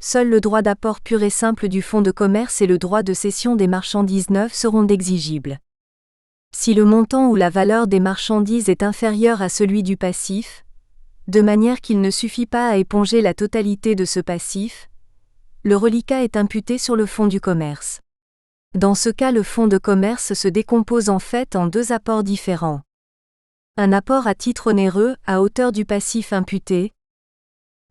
seul le droit d'apport pur et simple du fonds de commerce et le droit de cession des marchandises neuves seront exigibles. Si le montant ou la valeur des marchandises est inférieur à celui du passif, de manière qu'il ne suffit pas à éponger la totalité de ce passif, le reliquat est imputé sur le fonds du commerce. Dans ce cas, le fonds de commerce se décompose en fait en deux apports différents. Un apport à titre onéreux à hauteur du passif imputé,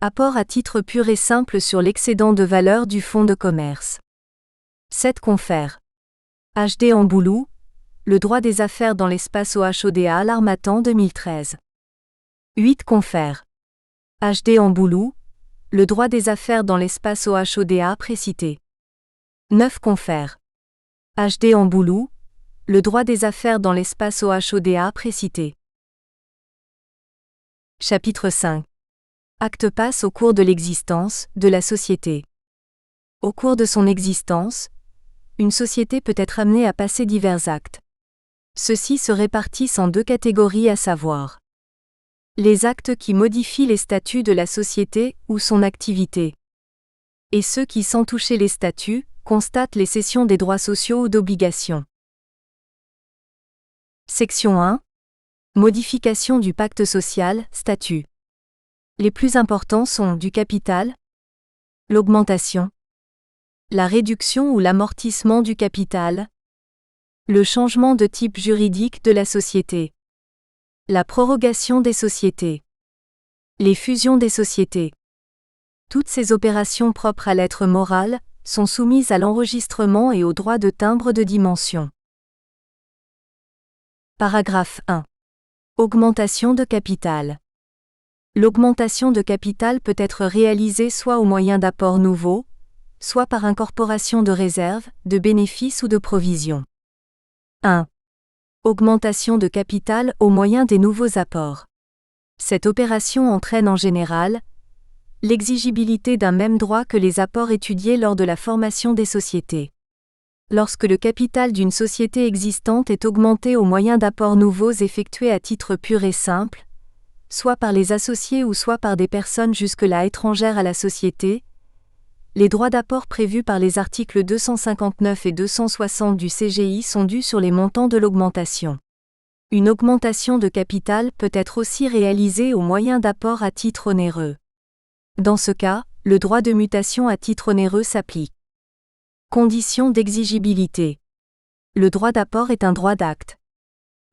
apport à titre pur et simple sur l'excédent de valeur du fonds de commerce. 7. Confère. HD en Boulou, le droit des affaires dans l'espace OHODA l'Harmattan 2013. 8. Confère. HD en Boulou, le droit des affaires dans l'espace OHODA précité. 9. Confère. HD en Boulou, le droit des affaires dans l'espace OHODA précité. Chapitre 5. Acte passe au cours de l'existence de la société. Au cours de son existence, une société peut être amenée à passer divers actes. Ceux-ci se répartissent en deux catégories, à savoir les actes qui modifient les statuts de la société ou son activité, et ceux qui, sans toucher les statuts, constatent les cessions des droits sociaux ou d'obligations. Section 1. Modification du pacte social, statut. Les plus importants sont du capital, l'augmentation, la réduction ou l'amortissement du capital, le changement de type juridique de la société, la prorogation des sociétés, les fusions des sociétés. Toutes ces opérations propres à l'être moral sont soumises à l'enregistrement et au droit de timbre de dimension. Paragraphe 1. Augmentation de capital. L'augmentation de capital peut être réalisée soit au moyen d'apports nouveaux, soit par incorporation de réserves, de bénéfices ou de provisions. 1. Augmentation de capital au moyen des nouveaux apports. Cette opération entraîne en général l'exigibilité d'un même droit que les apports étudiés lors de la formation des sociétés. Lorsque le capital d'une société existante est augmenté au moyen d'apports nouveaux effectués à titre pur et simple, soit par les associés ou soit par des personnes jusque-là étrangères à la société, les droits d'apport prévus par les articles 259 et 260 du CGI sont dus sur les montants de l'augmentation. Une augmentation de capital peut être aussi réalisée au moyen d'apports à titre onéreux. Dans ce cas, le droit de mutation à titre onéreux s'applique. Conditions d'exigibilité. Le droit d'apport est un droit d'acte.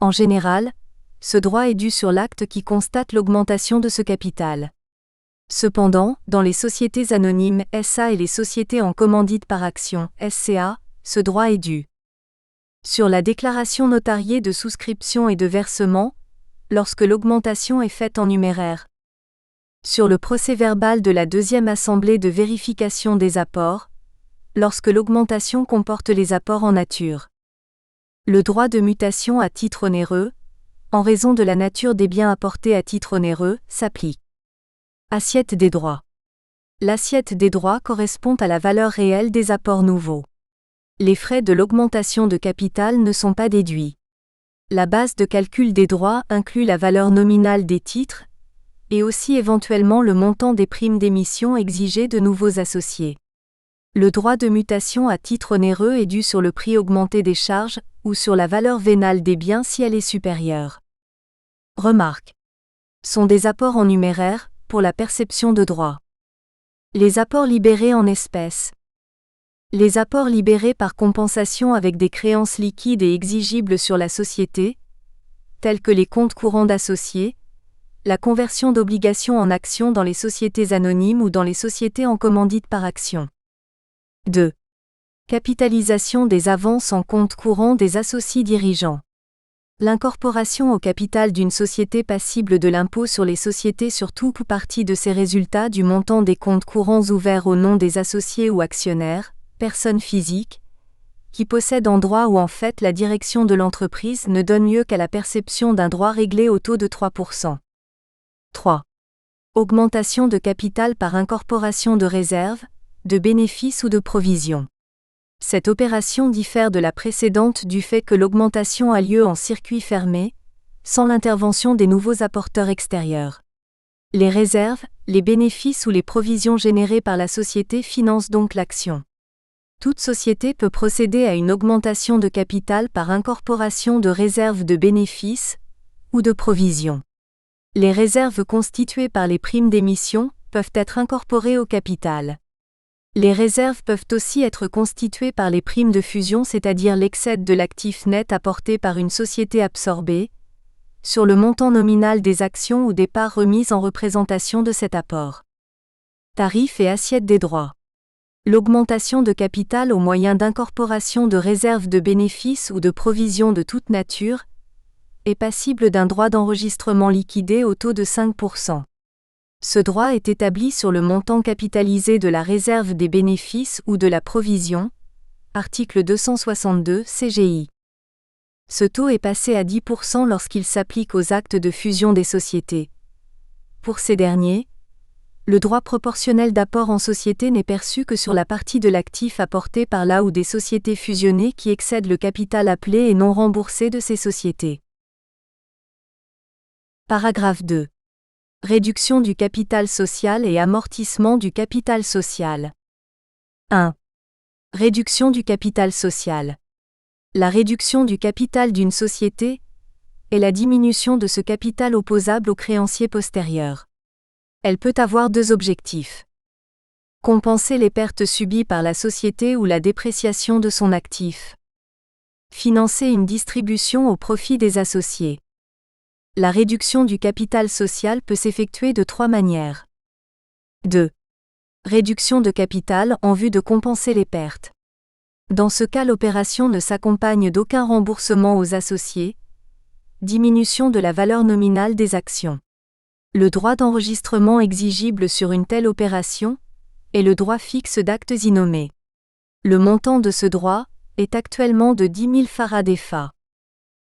En général, ce droit est dû sur l'acte qui constate l'augmentation de ce capital. Cependant, dans les sociétés anonymes SA et les sociétés en commandite par action SCA, ce droit est dû sur la déclaration notariée de souscription et de versement, lorsque l'augmentation est faite en numéraire, sur le procès-verbal de la deuxième assemblée de vérification des apports, lorsque l'augmentation comporte les apports en nature. Le droit de mutation à titre onéreux, en raison de la nature des biens apportés à titre onéreux, s'applique. Assiette des droits. L'assiette des droits correspond à la valeur réelle des apports nouveaux. Les frais de l'augmentation de capital ne sont pas déduits. La base de calcul des droits inclut la valeur nominale des titres, et aussi éventuellement le montant des primes d'émission exigées de nouveaux associés. Le droit de mutation à titre onéreux est dû sur le prix augmenté des charges, ou sur la valeur vénale des biens si elle est supérieure. Remarque. Sont des apports en numéraire, pour la perception de droits. Les apports libérés en espèces. Les apports libérés par compensation avec des créances liquides et exigibles sur la société, tels que les comptes courants d'associés, La conversion d'obligations en actions dans les sociétés anonymes ou dans les sociétés en commandite par action. 2. Capitalisation des avances en compte courant des associés dirigeants. L'incorporation au capital d'une société passible de l'impôt sur les sociétés sur tout ou partie de ses résultats du montant des comptes courants ouverts au nom des associés ou actionnaires, personnes physiques, qui possèdent en droit ou en fait la direction de l'entreprise ne donne lieu qu'à la perception d'un droit réglé au taux de 3%. 3. Augmentation de capital par incorporation de réserves, de bénéfices ou de provisions. Cette opération diffère de la précédente du fait que l'augmentation a lieu en circuit fermé, sans l'intervention des nouveaux apporteurs extérieurs. Les réserves, les bénéfices ou les provisions générées par la société financent donc l'action. Toute société peut procéder à une augmentation de capital par incorporation de réserves de bénéfices ou de provisions. Les réserves constituées par les primes d'émission peuvent être incorporées au capital. Les réserves peuvent aussi être constituées par les primes de fusion, c'est-à-dire l'excès de l'actif net apporté par une société absorbée, sur le montant nominal des actions ou des parts remises en représentation de cet apport. Tarifs et assiette des droits. L'augmentation de capital au moyen d'incorporation de réserves de bénéfices ou de provisions de toute nature est passible d'un droit d'enregistrement liquidé au taux de 5%. Ce droit est établi sur le montant capitalisé de la réserve des bénéfices ou de la provision, article 262 CGI. Ce taux est passé à 10% lorsqu'il s'applique aux actes de fusion des sociétés. Pour ces derniers, le droit proportionnel d'apport en société n'est perçu que sur la partie de l'actif apporté par la ou des sociétés fusionnées qui excède le capital appelé et non remboursé de ces sociétés. Paragraphe 2. Réduction du capital social et amortissement du capital social. 1. Réduction du capital social. La réduction du capital d'une société est la diminution de ce capital opposable aux créanciers postérieurs. Elle peut avoir deux objectifs. Compenser les pertes subies par la société ou la dépréciation de son actif. Financer une distribution au profit des associés. La réduction du capital social peut s'effectuer de trois manières. 2. Réduction de capital en vue de compenser les pertes. Dans ce cas, l'opération ne s'accompagne d'aucun remboursement aux associés. Diminution de la valeur nominale des actions. Le droit d'enregistrement exigible sur une telle opération est le droit fixe d'actes innommés. Le montant de ce droit est actuellement de 10 000 farads.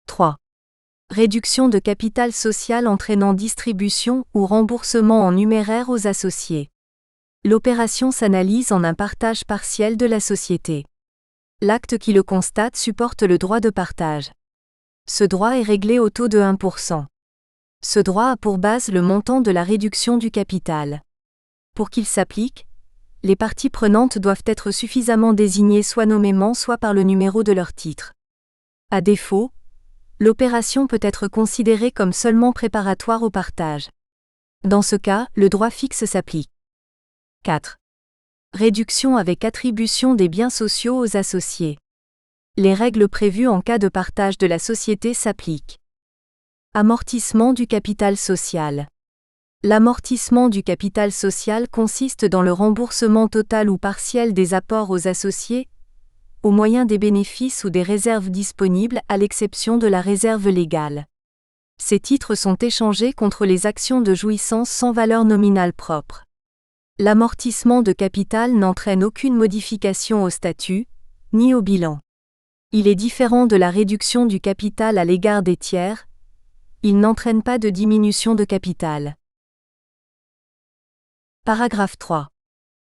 3. Réduction de capital social entraînant distribution ou remboursement en numéraire aux associés. L'opération s'analyse en un partage partiel de la société. L'acte qui le constate supporte le droit de partage. Ce droit est réglé au taux de 1%. Ce droit a pour base le montant de la réduction du capital. Pour qu'il s'applique, les parties prenantes doivent être suffisamment désignées soit nommément soit par le numéro de leur titre. À défaut, l'opération peut être considérée comme seulement préparatoire au partage. Dans ce cas, le droit fixe s'applique. 4. Réduction avec attribution des biens sociaux aux associés. Les règles prévues en cas de partage de la société s'appliquent. Amortissement du capital social. L'amortissement du capital social consiste dans le remboursement total ou partiel des apports aux associés, au moyen des bénéfices ou des réserves disponibles à l'exception de la réserve légale. Ces titres sont échangés contre les actions de jouissance sans valeur nominale propre. L'amortissement de capital n'entraîne aucune modification au statut, ni au bilan. Il est différent de la réduction du capital à l'égard des tiers. Il n'entraîne pas de diminution de capital. Paragraphe 3.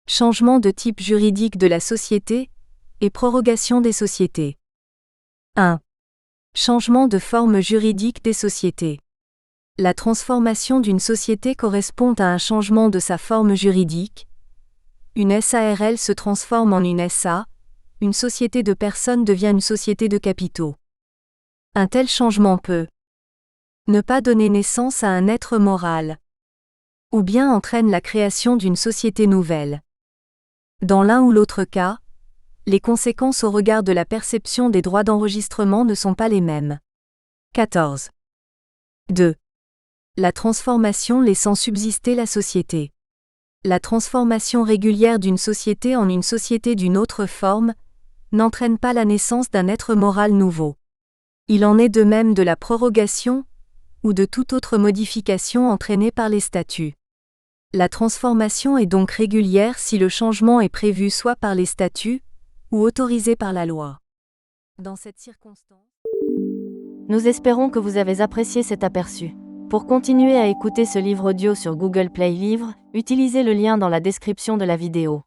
Changement de type juridique de la société et prorogation des sociétés. 1. Changement de forme juridique des sociétés. La transformation d'une société correspond à un changement de sa forme juridique. Une SARL se transforme en une SA, une société de personnes devient une société de capitaux. Un tel changement peut ne pas donner naissance à un être moral, ou bien entraîne la création d'une société nouvelle. Dans l'un ou l'autre cas, les conséquences au regard de la perception des droits d'enregistrement ne sont pas les mêmes. 14. 2. La transformation laissant subsister la société. La transformation régulière d'une société en une société d'une autre forme n'entraîne pas la naissance d'un être moral nouveau. Il en est de même de la prorogation ou de toute autre modification entraînée par les statuts. La transformation est donc régulière si le changement est prévu soit par les statuts ou autorisé par la loi. Dans cette circonstance, Nous espérons que vous avez apprécié cet aperçu. Pour continuer à écouter ce livre audio sur Google Play Livres, utilisez le lien dans la description de la vidéo.